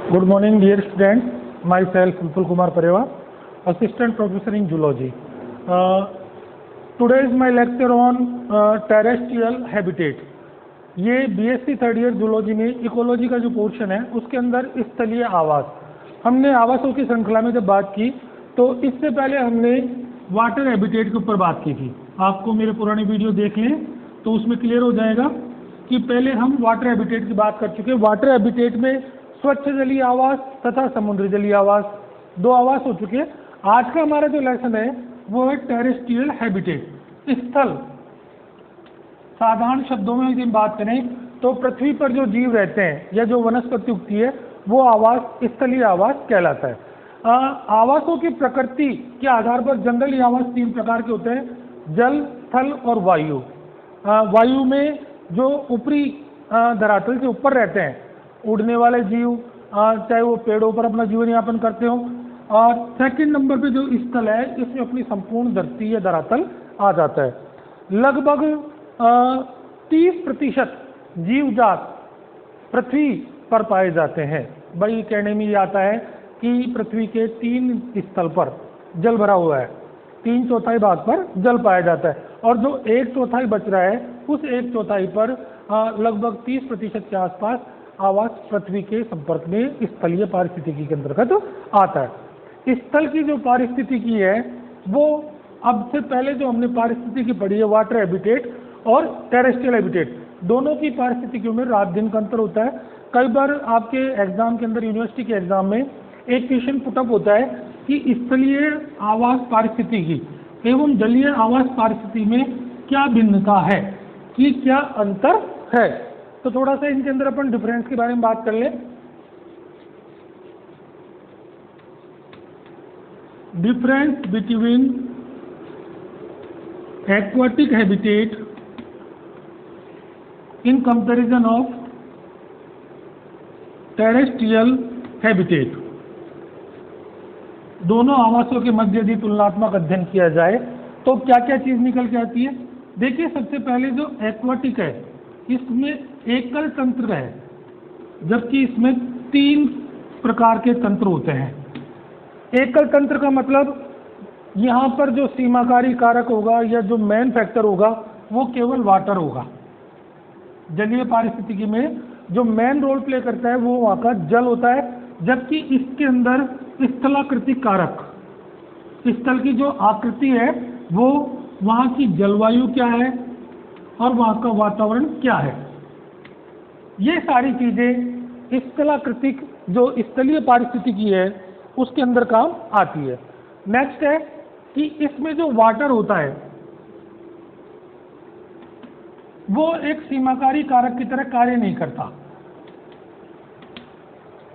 Good morning, dear students. Myself, Vipul Kumar Parewa, Assistant Professor in Zoology. Today is my lecture on terrestrial habitat. ये BSc third year zoology में ecology का जो portion है उसके अंदर स्थलीय आवास, हमने आवासों की श्रृंखला में जब बात की तो इससे पहले हमने वाटर हैबिटेट के ऊपर बात की थी। आपको मेरे पुराने वीडियो देख लें तो उसमें क्लियर हो जाएगा कि पहले हम वाटर हैबिटेट की बात कर चुके हैं। वाटर हैबिटेट में स्वच्छ जलीय आवास तथा समुद्री जलीय आवास, दो आवास हो चुके हैं। आज का हमारा जो लेसन है वो है टेरेस्ट्रियल हैबिटेट, स्थल। साधारण शब्दों में यदि बात करें तो पृथ्वी पर जो जीव रहते हैं या जो वनस्पति उगती है वो आवास स्थलीय आवास कहलाता है। आवासों की प्रकृति के आधार पर जनरली आवास तीन प्रकार के होते हैं: जल, थल और वायु। वायु में जो ऊपरी धरातल से ऊपर रहते हैं, उड़ने वाले जीव, चाहे वो पेड़ों पर अपना जीवन यापन करते हो। और सेकंड नंबर पे जो स्थल है इसमें अपनी संपूर्ण धरती या धरातल आ जाता है। लगभग 30% जीवजात पृथ्वी पर पाए जाते हैं। भाई कहने में ये आता है कि पृथ्वी के 3 स्थल पर जल भरा हुआ है, 3/4 भाग पर जल पाया जाता है और जो 1/4 बच रहा है उस 1/4 पर लगभग 30% के आसपास आवास पृथ्वी के संपर्क में स्थलीय पारिस्थितिकी के अंतर्गत आता है। स्थल की जो पारिस्थितिकी है वो अब से पहले जो हमने पारिस्थितिकी पढ़ी है वाटर हैबिटेट और टेरेस्ट्रियल हैबिटेट, दोनों की पारिस्थितिकियों में रात दिन का अंतर होता है। कई बार आपके एग्जाम के अंदर, यूनिवर्सिटी के एग्जाम में एक क्वेश्चन पुटअप होता है कि स्थलीय आवास पारिस्थितिकी एवं जलीय आवास पारिस्थिति में क्या भिन्नता है, कि क्या अंतर है। तो थोड़ा सा इनके अंदर अपन डिफरेंस के बारे में बात कर लें। Difference between aquatic habitat in comparison of terrestrial habitat. दोनों आवासों के मध्य यदि तुलनात्मक अध्ययन किया जाए तो क्या क्या चीज निकल के आती है। देखिए, सबसे पहले जो एक्वाटिक है इसमें एकल तंत्र है, जबकि इसमें 3 प्रकार के तंत्र होते हैं। एकल तंत्र का मतलब यहाँ पर जो सीमाकारी कारक होगा या जो मेन फैक्टर होगा वो केवल वाटर होगा। जलीय पारिस्थितिकी में जो मेन रोल प्ले करता है वो वहाँ का जल होता है, जबकि इसके अंदर स्थलाकृतिक कारक, स्थल की जो आकृति है वो वहाँ की जलवायु क्या है और वहाँ का वातावरण क्या है, ये सारी चीजें स्थलाकृतिक जो स्थलीय पारिस्थितिकी है उसके अंदर काम आती है। नेक्स्ट है कि इसमें जो वाटर होता है वो एक सीमाकारी कारक की तरह कार्य नहीं करता।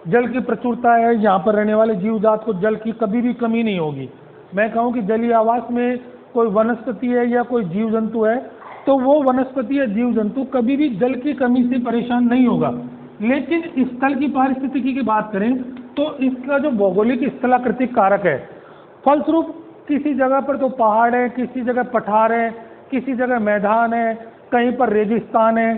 जल की प्रचुरता है, यहाँ पर रहने वाले जीवजात को जल की कभी भी कमी नहीं होगी। मैं कहूँ कि जलीय आवास में कोई वनस्पति है या कोई जीव जंतु है तो वो वनस्पति या जीव जंतु कभी भी जल की कमी से परेशान नहीं होगा। लेकिन स्थल की पारिस्थितिकी की बात करें तो इसका जो भौगोलिक स्थलाकृतिक कारक है, फलस्वरूप किसी जगह पर तो पहाड़ है, किसी जगह पठार है, किसी जगह मैदान है, कहीं पर रेगिस्तान है,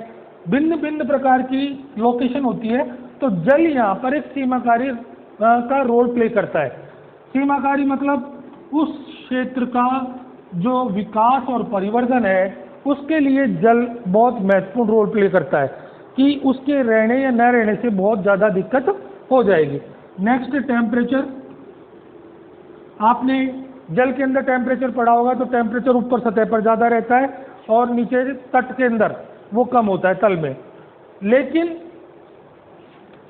भिन्न भिन्न प्रकार की लोकेशन होती है। तो जल यहाँ पर एक सीमाकारी का रोल प्ले करता है। सीमाकारी मतलब उस क्षेत्र का जो विकास और परिवर्धन है उसके लिए जल बहुत महत्वपूर्ण रोल प्ले करता है कि उसके रहने या न रहने से बहुत ज़्यादा दिक्कत हो जाएगी। Next, temperature. आपने जल के अंदर टेम्परेचर पढ़ा होगा तो टेम्परेचर ऊपर सतह पर ज़्यादा रहता है और नीचे तट के अंदर वो कम होता है, तल में। लेकिन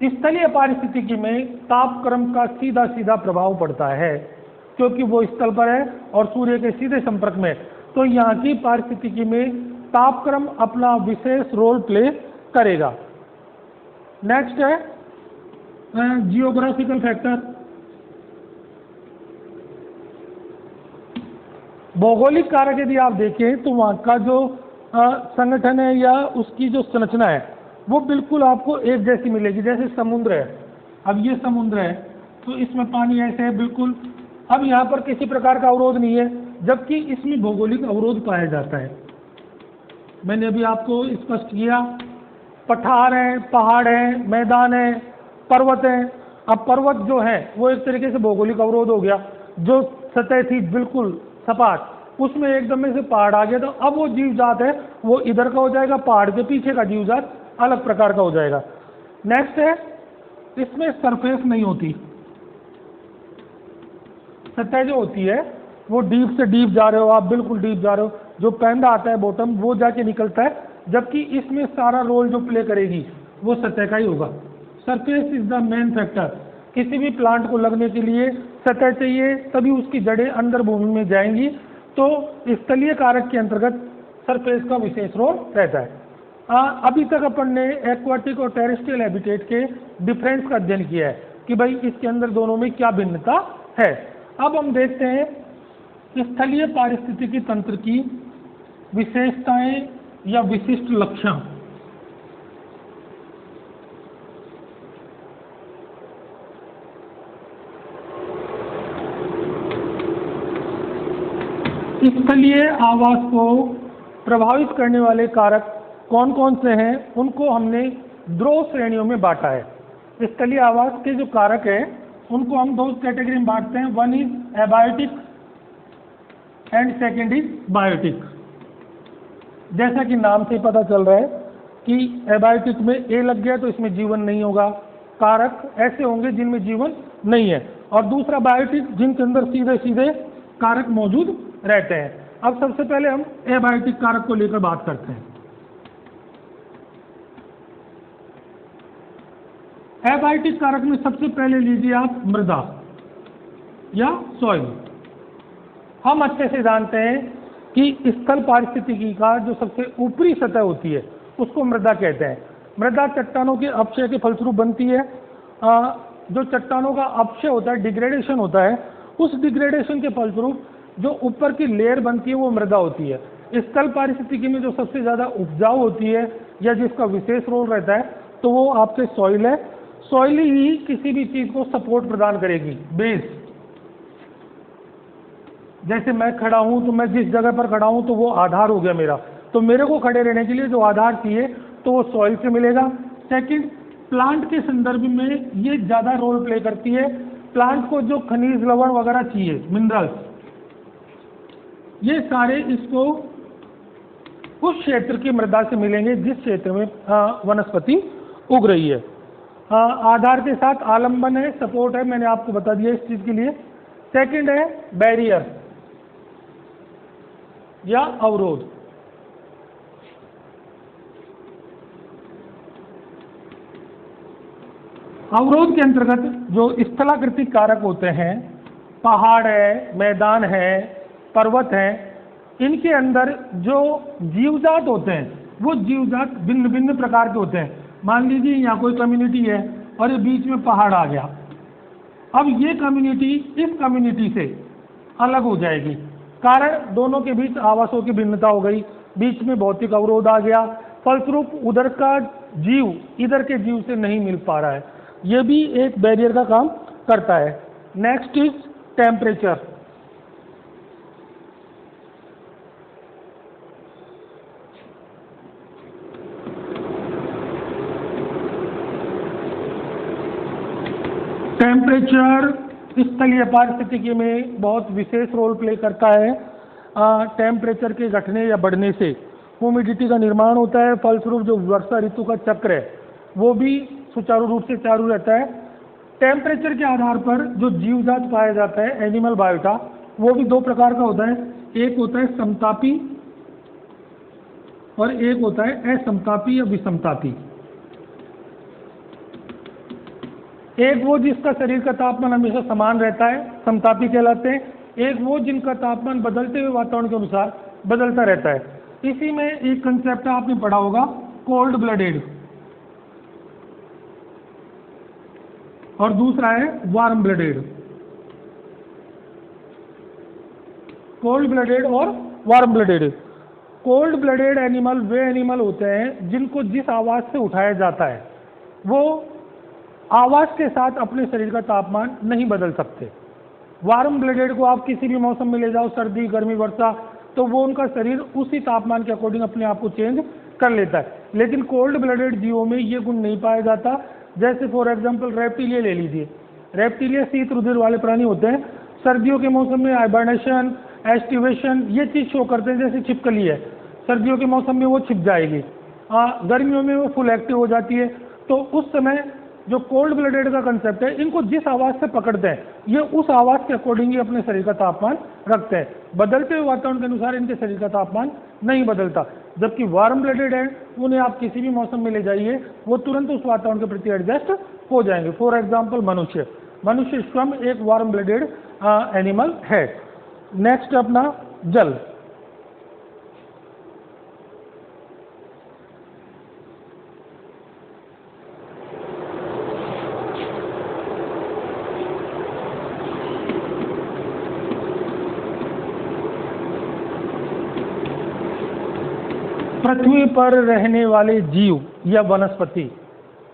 स्थलीय पारिस्थितिकी में तापक्रम का सीधा सीधा प्रभाव पड़ता है क्योंकि वो स्थल पर है और सूर्य के सीधे संपर्क में। तो यहाँ की पारिस्थितिकी में तापक्रम अपना विशेष रोल प्ले करेगा। नेक्स्ट है जियोग्राफिकल फैक्टर। भौगोलिक कारक यदि आप देखें तो वहाँ का जो संगठन है या उसकी जो संरचना है वो बिल्कुल आपको एक जैसी मिलेगी। जैसे समुद्र है, अब ये समुद्र है तो इसमें पानी ऐसे है बिल्कुल, अब यहाँ पर किसी प्रकार का अवरोध नहीं है, जबकि इसमें भौगोलिक अवरोध पाया जाता है। मैंने अभी आपको स्पष्ट किया, पठार हैं, पहाड़ हैं, मैदान हैं, पर्वत हैं, अब पर्वत जो है वो एक तरीके से भौगोलिक अवरोध हो गया, जो सतह थी बिल्कुल सपाट उसमें एकदम में से पहाड़ आ गया, तो अब वो जीव जात है वो इधर का हो जाएगा, पहाड़ के पीछे का जीव जात अलग प्रकार का हो जाएगा। नेक्स्ट है, इसमें सरफेस नहीं होती, सतह जो होती है वो डीप से डीप जा रहे हो आप, बिल्कुल डीप जा रहे हो, जो पैंदा आता है बॉटम वो जाके निकलता है, जबकि इसमें सारा रोल जो प्ले करेगी वो सतह का ही होगा। Surface is the main factor. किसी भी प्लांट को लगने के लिए सतह चाहिए, तभी उसकी जड़ें अंदर भूमि में जाएंगी, तो स्थलीय कारक के अंतर्गत सरफेस का विशेष रोल रहता है। अभी तक अपन ने एक्वाटिक और टेरेस्ट्रियल हैबिटेट के डिफरेंस का अध्ययन किया है कि भाई इसके अंदर दोनों में क्या भिन्नता है। अब हम देखते हैं स्थलीय पारिस्थितिकी तंत्र की विशेषताएं या विशिष्ट लक्षण। स्थलीय आवास को प्रभावित करने वाले कारक कौन कौन से हैं, उनको हमने दो श्रेणियों में बांटा है। स्थलीय आवास के जो कारक हैं उनको हम दो कैटेगरी में बांटते हैं, one is abiotic and second is biotic. जैसा कि नाम से पता चल रहा है कि एबायोटिक में ए लग गया तो इसमें जीवन नहीं होगा, कारक ऐसे होंगे जिनमें जीवन नहीं है, और दूसरा बायोटिक जिनके अंदर सीधे सीधे कारक मौजूद रहते हैं। अब सबसे पहले हम एबायोटिक कारक को लेकर बात करते हैं। एबायोटिक कारक में सबसे पहले लीजिए आप मृदा या सॉइल। हम अच्छे से जानते हैं कि स्थल पारिस्थितिकी का जो सबसे ऊपरी सतह होती है उसको मृदा कहते हैं। मृदा चट्टानों के अपक्षय के फलस्वरूप बनती है। जो चट्टानों का अपक्षय होता है, डिग्रेडेशन होता है, उस डिग्रेडेशन के फलस्वरूप जो ऊपर की लेयर बनती है वो मृदा होती है। स्थल पारिस्थितिकी में जो सबसे ज़्यादा उपजाऊ होती है या जिसका विशेष रोल रहता है तो वो आपके सॉइल है। सॉइल ही किसी भी चीज़ को सपोर्ट प्रदान करेगी, बेस। जैसे मैं खड़ा हूं तो मैं जिस जगह पर खड़ा हूं तो वो आधार हो गया मेरा, तो मेरे को खड़े रहने के लिए जो आधार चाहिए तो वो सॉइल से मिलेगा। सेकंड, प्लांट के संदर्भ में ये ज़्यादा रोल प्ले करती है। प्लांट को जो खनिज लवण वगैरह चाहिए, मिनरल्स, ये सारे इसको उस क्षेत्र की मृदा से मिलेंगे जिस क्षेत्र में वनस्पति उग रही है। आधार के साथ आलंबन है, सपोर्ट है, मैंने आपको बता दिया इस चीज के लिए। सेकंड है बैरियर या अवरोध। अवरोध के अंतर्गत जो स्थलाकृतिक कारक होते हैं, पहाड़ है, मैदान है, पर्वत है, इनके अंदर जो जीवजात होते हैं वो जीवजात भिन्न भिन्न प्रकार के होते हैं। मान लीजिए यहाँ कोई कम्युनिटी है और ये बीच में पहाड़ आ गया, अब ये कम्युनिटी इस कम्युनिटी से अलग हो जाएगी, कारण दोनों के बीच आवासों की भिन्नता हो गई, बीच में भौतिक अवरोध आ गया, फलस्वरूप उधर का जीव इधर के जीव से नहीं मिल पा रहा है। ये भी एक बैरियर का काम करता है। Next is temperature. टेम्परेचर स्थलीय पारिस्थितिकी में बहुत विशेष रोल प्ले करता है। टेम्परेचर के घटने या बढ़ने से ह्यूमिडिटी का निर्माण होता है, फलस्वरूप जो वर्षा ऋतु का चक्र है वो भी सुचारू रूप से चालू रहता है। टेम्परेचर के आधार पर जो जीवजात पाया जाता है, एनिमल बायोटा, वो भी दो प्रकार का होता है। एक होता है समतापी और एक होता है असमतापी या विषमतापी। एक वो जिसका शरीर का तापमान हमेशा समान रहता है, समतापी कहलाते हैं। एक वो जिनका तापमान बदलते हुए वातावरण के अनुसार बदलता रहता है। इसी में एक कंसेप्ट आपने पढ़ा होगा, कोल्ड ब्लडेड, और दूसरा है वार्म ब्लडेड। कोल्ड ब्लडेड और warm blooded. Cold blooded animal वे एनिमल होते हैं जिनको जिस आवाज से उठाया जाता है वो आवाज के साथ अपने शरीर का तापमान नहीं बदल सकते। वार्म ब्लडेड को आप किसी भी मौसम में ले जाओ, सर्दी, गर्मी, वर्षा, तो वो उनका शरीर उसी तापमान के अकॉर्डिंग अपने आप को चेंज कर लेता है। लेकिन कोल्ड ब्लडेड जीवों में ये गुण नहीं पाया जाता। जैसे फॉर एग्जांपल रेप्टिलिया ले लीजिए। रेप्टिलिया शीत रुधिर वाले प्राणी होते हैं। सर्दियों के मौसम में हाइबरनेशन, एस्टिवेशन ये चीज़ शो करते हैं। जैसे छिपकली है, सर्दियों के मौसम में वो छिप जाएगी, गर्मियों में वो फुल एक्टिव हो जाती है। तो उस समय जो कोल्ड ब्लडेड का कंसेप्ट है, इनको जिस आवाज़ से पकड़ते हैं ये उस आवाज़ के अकॉर्डिंग ही अपने शरीर का तापमान रखते हैं। बदलते हुए वातावरण के अनुसार इनके शरीर का तापमान नहीं बदलता। जबकि वार्म ब्लडेड है, उन्हें आप किसी भी मौसम में ले जाइए, वो तुरंत उस वातावरण के प्रति एडजस्ट हो जाएंगे। फॉर एग्जाम्पल मनुष्य, मनुष्य स्वयं एक वार्म ब्लडेड एनिमल है। नेक्स्ट अपना जल। पृथ्वी पर रहने वाले जीव या वनस्पति,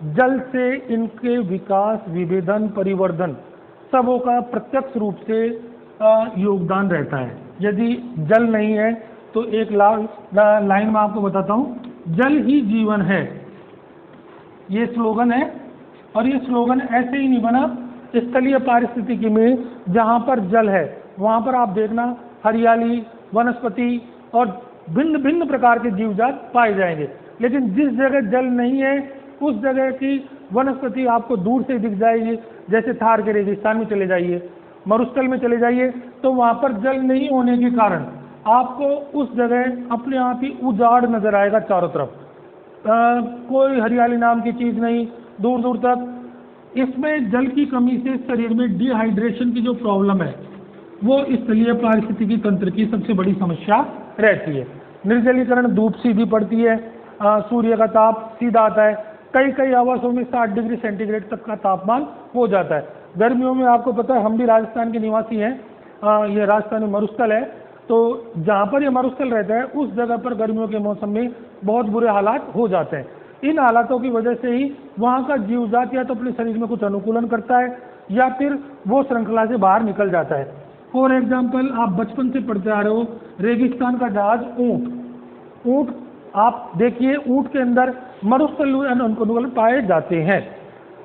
जल से इनके विकास, विभेदन, परिवर्धन सबों का प्रत्यक्ष रूप से योगदान रहता है। यदि जल नहीं है तो एक लाइन में आपको बताता हूँ, जल ही जीवन है, ये स्लोगन है। और ये स्लोगन ऐसे ही नहीं बना, स्थलीय पारिस्थितिकी में जहाँ पर जल है वहाँ पर आप देखना हरियाली, वनस्पति और भिन्न भिन्न प्रकार के जीवजात पाए जाएंगे। लेकिन जिस जगह जल नहीं है उस जगह की वनस्पति आपको दूर से दिख जाएगी। जैसे थार के रेगिस्तान में चले जाइए, मरुस्थल में चले जाइए, तो वहाँ पर जल नहीं होने के कारण आपको उस जगह अपने आप ही उजाड़ नजर आएगा चारों तरफ। कोई हरियाली नाम की चीज़ नहीं दूर दूर तक। इसमें जल की कमी से शरीर में डिहाइड्रेशन की जो प्रॉब्लम है वो स्थलीय पारिस्थितिकी तंत्र की सबसे बड़ी समस्या रहती है। निर्जलीकरण, धूप सीधी पड़ती है, सूर्य का ताप सीधा आता है, कई कई आवासों में 60 डिग्री सेंटीग्रेड तक का तापमान हो जाता है। गर्मियों में आपको पता है, हम भी राजस्थान के निवासी हैं, ये राजस्थान में मरुस्थल है, तो जहाँ पर ये मरुस्थल रहता है उस जगह पर गर्मियों के मौसम में बहुत बुरे हालात हो जाते हैं। इन हालातों की वजह से ही वहाँ का जीवजात या तो अपने शरीर में कुछ अनुकूलन करता है या फिर वो श्रृंखला से बाहर निकल जाता है। फॉर एग्जाम्पल, आप बचपन से पढ़ते आ रहे हो रेगिस्तान का जहाज ऊँट। ऊँट आप देखिए, ऊँट के अंदर मरुस्थल अनुकूलन पाए जाते हैं।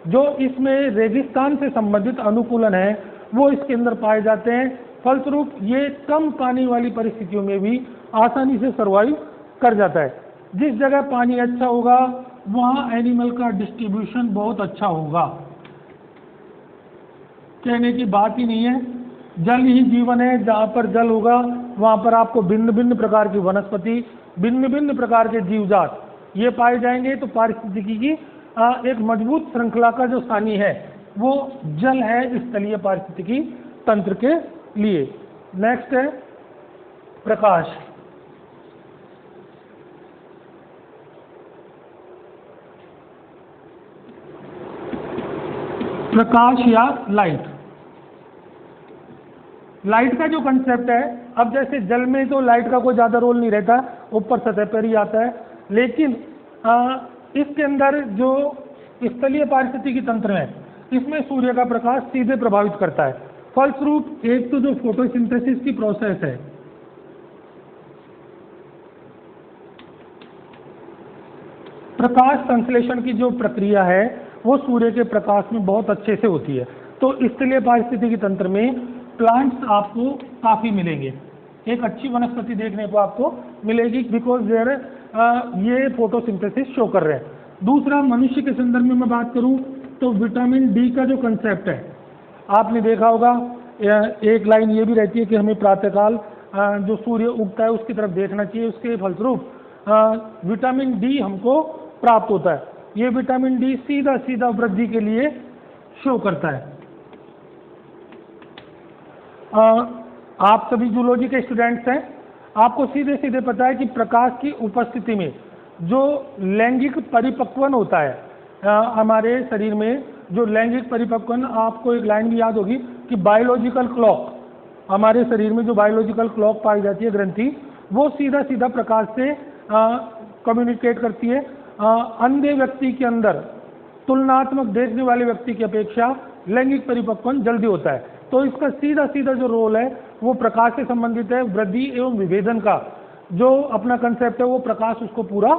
जो इसमें रेगिस्तान से संबंधित अनुकूलन है वो इसके अंदर पाए जाते हैं। फलस्वरूप ये कम पानी वाली परिस्थितियों में भी आसानी से सर्वाइव कर जाता है। जिस जगह पानी अच्छा होगा वहाँ एनिमल का डिस्ट्रीब्यूशन बहुत अच्छा होगा, कहने की बात ही नहीं है। जल ही जीवन है, जहाँ पर जल होगा वहाँ पर आपको भिन्न भिन्न प्रकार की वनस्पति, भिन्न भिन्न प्रकार के जीवजात ये पाए जाएंगे। तो पारिस्थितिकी की एक मजबूत श्रृंखला का जो सानी है वो जल है स्थलीय पारिस्थितिकी तंत्र के लिए। नेक्स्ट है प्रकाश। प्रकाश या लाइट। लाइट का जो कंसेप्ट है, अब जैसे जल में तो लाइट का कोई ज़्यादा रोल नहीं रहता, ऊपर सतह पर ही आता है। लेकिन इसके अंदर जो स्थलीय पारिस्थितिकी तंत्र है इसमें सूर्य का प्रकाश सीधे प्रभावित करता है। फलस्वरूप एक तो जो फोटोसिंथेसिस की प्रोसेस है, प्रकाश संश्लेषण की जो प्रक्रिया है वो सूर्य के प्रकाश में बहुत अच्छे से होती है। तो स्थलीय पारिस्थितिकी तंत्र में प्लांट्स आपको काफ़ी मिलेंगे, एक अच्छी वनस्पति देखने को आपको मिलेगी, बिकॉज देयर ये फोटोसिंथेसिस शो कर रहे हैं। दूसरा, मनुष्य के संदर्भ में मैं बात करूं तो विटामिन डी का जो कंसेप्ट है आपने देखा होगा, एक लाइन ये भी रहती है कि हमें प्रातःकाल जो सूर्य उगता है उसकी तरफ देखना चाहिए, उसके फलस्वरूप विटामिन डी हमको प्राप्त होता है। ये विटामिन डी सीधा सीधा वृद्धि के लिए शो करता है। आप सभी जूलॉजी के स्टूडेंट्स हैं, आपको सीधे सीधे पता है कि प्रकाश की उपस्थिति में जो लैंगिक परिपक्वन होता है हमारे शरीर में, जो लैंगिक परिपक्वन, आपको एक लाइन भी याद होगी कि बायोलॉजिकल क्लॉक, हमारे शरीर में जो बायोलॉजिकल क्लॉक पाई जाती है ग्रंथि, वो सीधा सीधा प्रकाश से कम्युनिकेट करती है। अंधे व्यक्ति के अंदर तुलनात्मक देखने वाले व्यक्ति की अपेक्षा लैंगिक परिपक्वन जल्दी होता है। तो इसका सीधा सीधा जो रोल है वो प्रकाश से संबंधित है। वृद्धि एवं विभेदन का जो अपना कंसेप्ट है वो प्रकाश उसको पूरा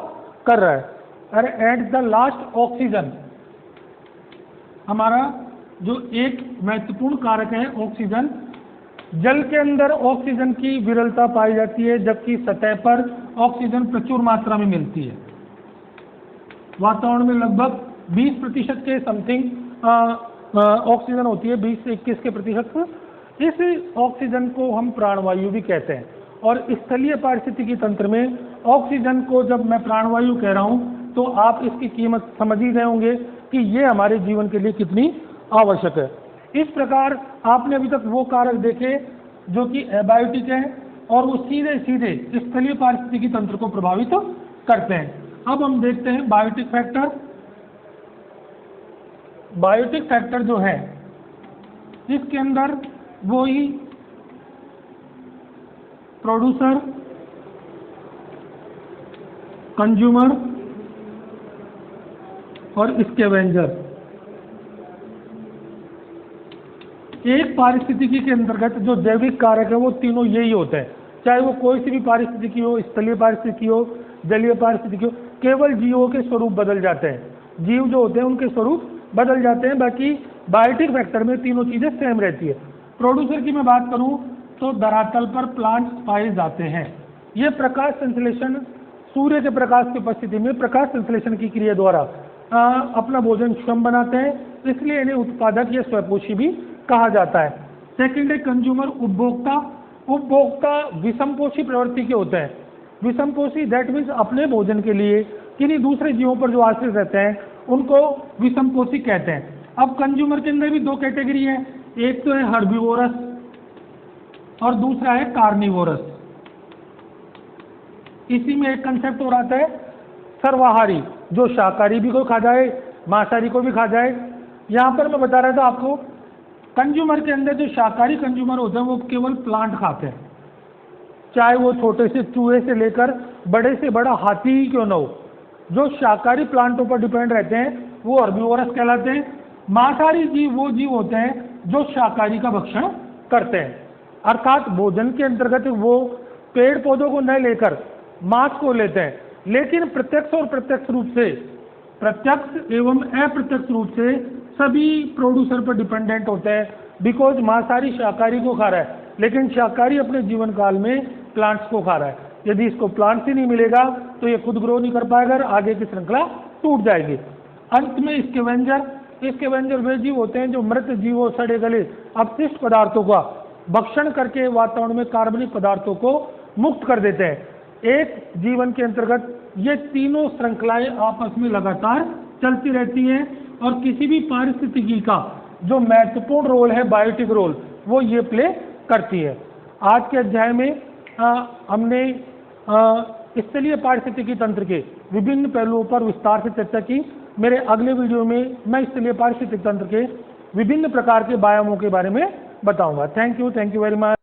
कर रहा है। अरे एट द लास्ट ऑक्सीजन, हमारा जो एक महत्वपूर्ण कारक है ऑक्सीजन। जल के अंदर ऑक्सीजन की विरलता पाई जाती है, जबकि सतह पर ऑक्सीजन प्रचुर मात्रा में मिलती है। वातावरण में लगभग 20% के समथिंग ऑक्सीजन होती है, 20 से 21 के प्रतिशत। इस ऑक्सीजन को हम प्राणवायु भी कहते हैं। और स्थलीय पारिस्थितिकी तंत्र में ऑक्सीजन को जब मैं प्राणवायु कह रहा हूँ तो आप इसकी कीमत समझ ही गए होंगे कि ये हमारे जीवन के लिए कितनी आवश्यक है। इस प्रकार आपने अभी तक वो कारक देखे जो कि एबायोटिक है और वो सीधे सीधे स्थलीय पारिस्थितिकी तंत्र को प्रभावित करते हैं। अब हम देखते हैं बायोटिक फैक्टर। बायोटिक फैक्टर जो है इसके अंदर वो ही प्रोड्यूसर, कंज्यूमर और स्कैवेंजर, एक पारिस्थितिकी के अंतर्गत जो जैविक कारक है वो तीनों यही होते हैं। चाहे वो कोई सी भी पारिस्थितिकी हो, स्थलीय पारिस्थितिकी हो, जलीय पारिस्थितिकी हो, केवल जीवों के स्वरूप बदल जाते हैं। जीव जो होते हैं उनके स्वरूप बदल जाते हैं, बाकी बायोटिक फैक्टर में तीनों चीजें सेम रहती है। प्रोड्यूसर की मैं बात करूं तो धरातल पर प्लांट्स पाए जाते हैं। ये प्रकाश संश्लेषण, सूर्य के प्रकाश की उपस्थिति में प्रकाश संश्लेषण की क्रिया द्वारा अपना भोजन स्वयं बनाते हैं, इसलिए इन्हें उत्पादक या स्वयंपोषी भी कहा जाता है। सेकंड है कंज्यूमर, उपभोक्ता। उपभोक्ता विषमपोषी प्रवृत्ति के होते हैं। विषमपोषी दैट मीन्स अपने भोजन के लिए किन्हीं दूसरे जीवों पर जो आश्रित रहते हैं उनको विषमपोषी कहते हैं। अब कंज्यूमर के अंदर भी दो कैटेगरी है, एक तो है हर्बीवोरस और दूसरा है कार्निवोरस। इसी में एक कंसेप्ट और आता है सर्वाहारी, जो शाकाहारी भी को खा जाए, मांसाहारी को भी खा जाए। यहाँ पर मैं बता रहा था आपको, कंज्यूमर के अंदर जो शाकाहारी कंज्यूमर होते हैं वो केवल प्लांट खाते हैं, चाहे वो छोटे से चूहे से लेकर बड़े से बड़ा हाथी ही क्यों न हो। जो शाकाहारी प्लांटों पर डिपेंड रहते हैं वो हर्बीवोरस कहलाते हैं। मांसाहारी जीव वो जीव होते हैं जो शाकाहारी का भक्षण करते हैं, अर्थात भोजन के अंतर्गत वो पेड़ पौधों को न लेकर मांस को लेते हैं, लेकिन प्रत्यक्ष और प्रत्यक्ष रूप से, प्रत्यक्ष एवं अप्रत्यक्ष रूप से सभी प्रोड्यूसर पर डिपेंडेंट होते हैं। बिकॉज मांसाहारी शाकाहारी को खा रहा है, लेकिन शाकाहारी अपने जीवन काल में प्लांट्स को खा रहा है। यदि इसको प्लांट्स ही नहीं मिलेगा तो ये खुद ग्रो नहीं कर पाएगा, आगे की श्रृंखला टूट जाएगी। अंत में स्कैवेंजर। स्कैवेंजर वे जीव होते हैं जो मृत जीवों, सड़े गले अपशिष्ट पदार्थों का भक्षण करके वातावरण में कार्बनिक पदार्थों को मुक्त कर देते हैं। एक जीवन के अंतर्गत ये तीनों श्रृंखलाएं आपस में लगातार चलती रहती हैं और किसी भी पारिस्थितिकी का जो महत्वपूर्ण रोल है, बायोटिक रोल, वो ये प्ले करती है। आज के अध्याय में हमने स्थलीय पारिस्थितिकी तंत्र के विभिन्न पहलुओं पर विस्तार से चर्चा की। मेरे अगले वीडियो में मैं स्थलीय पारिस्थितिकी तंत्र के विभिन्न प्रकार के व्यायामों के बारे में बताऊंगा। Thank you very much.